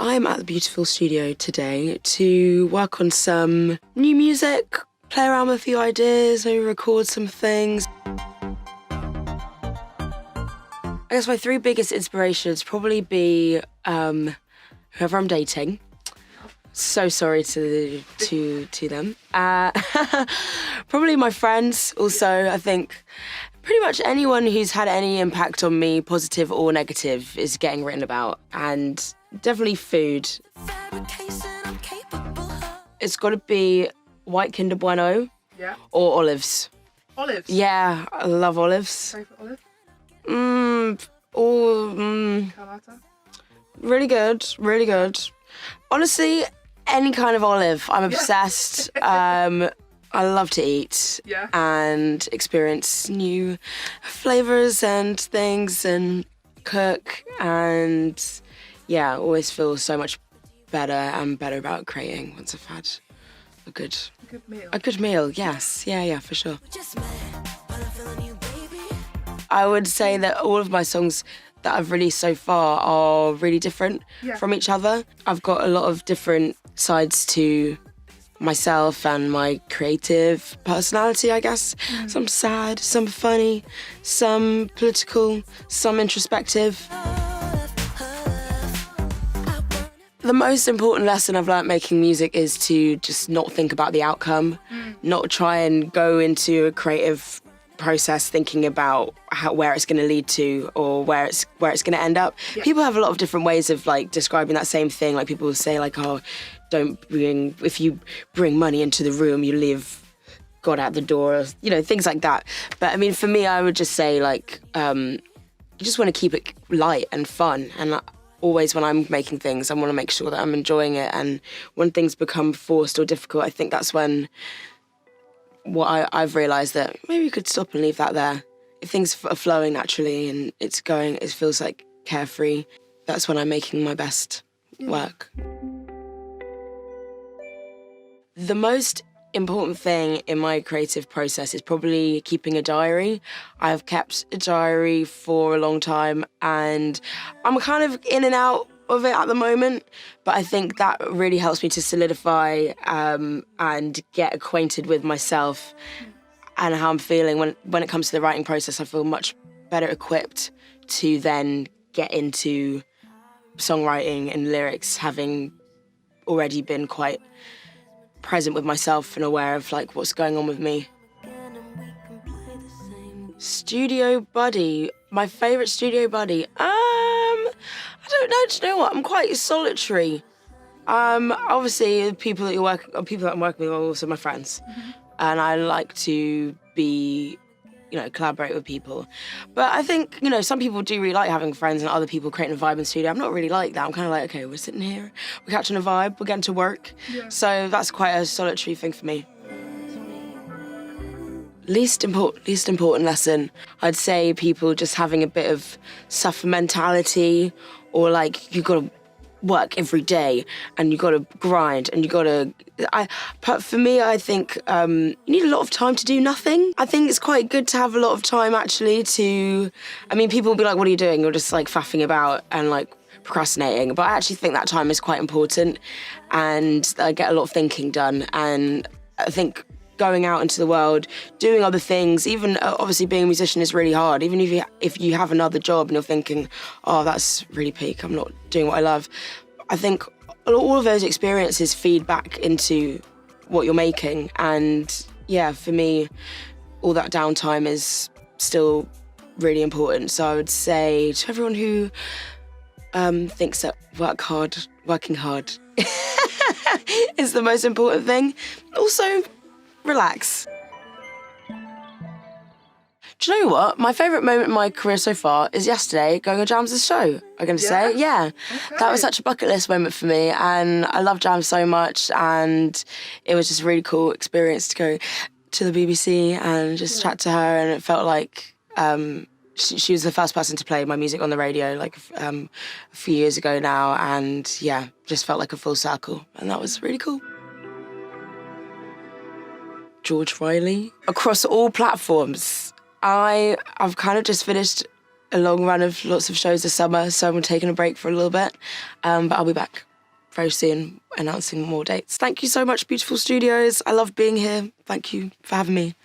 I'm at the beautiful studio today to work on some new music, play around with a few ideas, maybe record some things. I guess my three biggest inspirations probably be whoever I'm dating. So sorry to them. Probably my friends also. I think pretty much anyone who's had any impact on me, positive or negative, is getting written about. And definitely food. It's got to be white Kinder Bueno or olives. Olives? Yeah, I love olives. Favourite olive? Carlotta? Really good, really good. Honestly, any kind of olive. I'm obsessed. I love to eat and experience new flavours and things and cook, and always feel so much better and better about creating once I've had a good meal. A good meal, yes. Yeah, for sure. I would say that all of my songs that I've released so far are really different from each other. I've got a lot of different sides to myself and my creative personality, I guess. Some sad, some funny, some political, some introspective. The most important lesson I've learnt making music is to just not think about the outcome, not try and go into a creative process thinking about where it's going to lead to or where it's going to end up. People have a lot of different ways of describing that same thing. Like people will say if you bring money into the room, you leave God out the door, things like that. But I mean, for me, I would just say you just want to keep it light and fun. And always when I'm making things, I want to make sure that I'm enjoying it. And when things become forced or difficult, I think that's when I've realised that maybe you could stop and leave that there. If things are flowing naturally and it feels like carefree, that's when I'm making my best work. The most important thing in my creative process is probably keeping a diary. I've kept a diary for a long time and I'm kind of in and out of it at the moment, but I think that really helps me to solidify and get acquainted with myself and how I'm feeling. When it comes to the writing process, I feel much better equipped to then get into songwriting and lyrics, having already been quite present with myself and aware of what's going on with me. Studio buddy, my favourite studio buddy. I don't know. Do you know what? I'm quite solitary. Obviously, people that I'm working with are also my friends, and I like to be, collaborate with people. But I think some people do really like having friends, and other people creating a vibe in the studio. I'm not really like that. I'm kind of like, okay, we're sitting here, we're catching a vibe, we're getting to work. So that's quite a solitary thing for me. Least important lesson, I'd say people just having a bit of suffer mentality, or you've got to work every day and you've got to grind and but for me, I think you need a lot of time to do nothing. I think it's quite good to have a lot of time actually people will be like, what are you doing? You're just faffing about and procrastinating. But I actually think that time is quite important and I get a lot of thinking done. And I think going out into the world, doing other things, even obviously being a musician is really hard. Even if you have another job and you're thinking, oh, that's really peak, I'm not doing what I love. I think all of those experiences feed back into what you're making. And for me, all that downtime is still really important. So I would say to everyone who thinks that working hard is the most important thing, also relax. Do you know what? My favourite moment in my career so far is yesterday going to Jams' show, I'm going to say. Yeah. Okay. That was such a bucket list moment for me and I love Jams so much and it was just a really cool experience to go to the BBC and just chat to her, and it felt like she was the first person to play my music on the radio a few years ago now, and just felt like a full circle and that was really cool. George Riley. Across all platforms. I've kind of just finished a long run of lots of shows this summer, so I'm taking a break for a little bit, but I'll be back. very soon announcing more dates. Thank you so much, Beautiful Studios. I love being here. Thank you for having me.